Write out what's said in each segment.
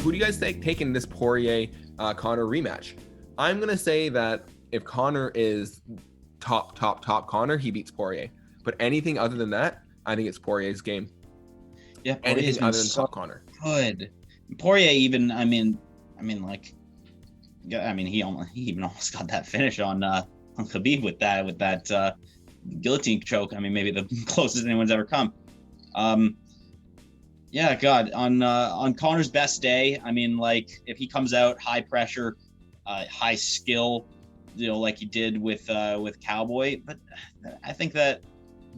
who do you guys think taking this Porier Conor rematch? I'm going to say that if Conor is top Conor, he beats Porier. But anything other than that, I think it's Poirier's game. Yeah, anything other than top Conor. Good. Poirier even, he even almost got that finish on Khabib with that guillotine choke. Maybe the closest anyone's ever come. Yeah, God, on Conor's best day, if he comes out high pressure, high skill, like he did with Cowboy, but I think that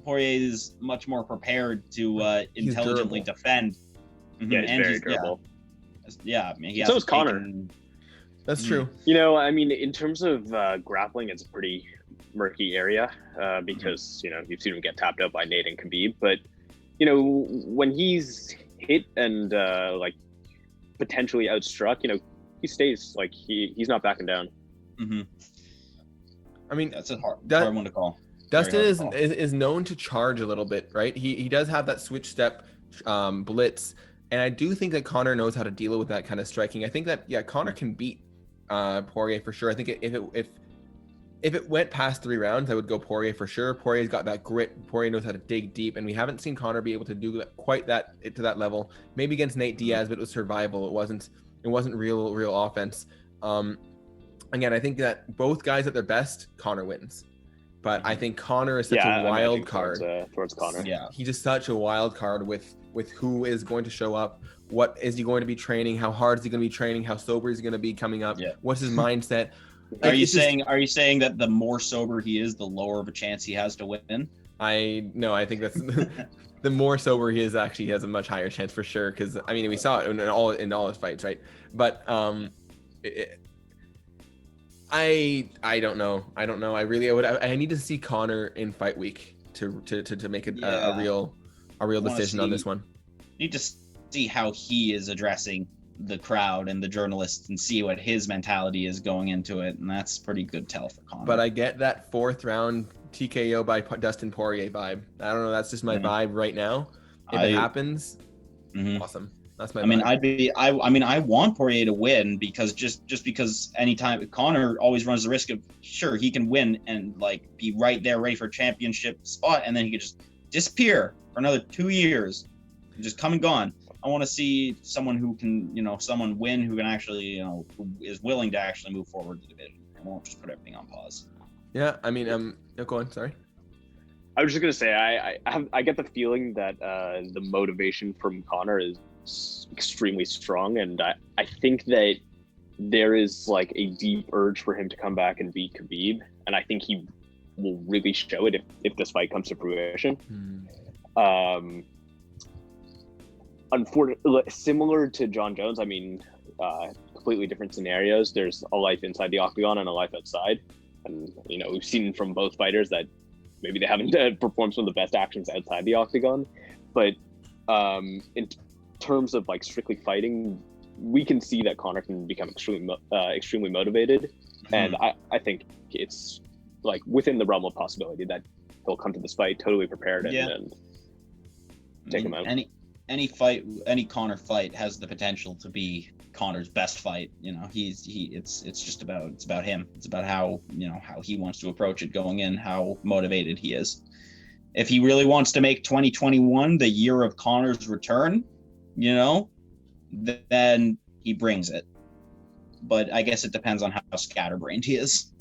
Poirier is much more prepared to intelligently defend. Yeah, he's very durable. Yeah, so is Conor. That's true. In terms of grappling, it's a pretty murky area because you've seen him get tapped out by Nate and Khabib, but when he's hit and potentially outstruck, he stays he's not backing down. Mm-hmm. That's a hard one to call. Dustin is known to charge a little bit, right? He does have that switch step blitz, and I do think that Conor knows how to deal with that kind of striking. I think that Conor can beat Poirier for sure. I think if it went past 3 rounds, I would go Poirier for sure. Poirier's got that grit. Poirier knows how to dig deep, and we haven't seen Conor be able to do that quite to that level. Maybe against Nate Diaz, but it was survival. It wasn't real offense. Again, I think that both guys at their best, Conor wins. But I think Conor is such a wild card. Towards Conor. Yeah, he's just such a wild card with who is going to show up. What is he going to be training? How hard is he going to be training? How sober is he going to be coming up? Yeah. What's his mindset? Are you saying that the more sober he is, the lower of a chance he has to win? I think that's the more sober he is, actually he has a much higher chance for sure. Because we saw it in all his fights, right? But I don't know. I need to see Conor in fight week to make a real decision on this one. Need to see how he is addressing the crowd and the journalists and see what his mentality is going into it, and that's pretty good tell for Conor. But I get that 4th round TKO by Dustin Porier vibe. I don't know. That's just my vibe right now. If it happens, awesome. That's my. I want Poirier to win because just because anytime Conor always runs the risk of he can win and be right there ready for a championship spot, and then he could just disappear for another 2 years, and just come and gone. I want to see someone who can, someone win who can actually, who is willing to actually move forward the division and won't just put everything on pause. Yeah, go on. Sorry. I was just gonna say I get the feeling that the motivation from Conor is extremely strong, and I think that there is a deep urge for him to come back and beat Khabib, and I think he will really show it if this fight comes to fruition. Unfortunately, similar to John Jones, completely different scenarios. There's a life inside the octagon and a life outside, and we've seen from both fighters that maybe they haven't performed some of the best actions outside the octagon, but in terms of strictly fighting, we can see that Conor can become extremely motivated, and I think it's within the realm of possibility that he'll come to this fight totally prepared and take him out. Any Conor fight has the potential to be Conor's best fight. It's about him. It's about how he wants to approach it going in, how motivated he is. If he really wants to make 2021 the year of Conor's return, then he brings it. But I guess it depends on how scatterbrained he is.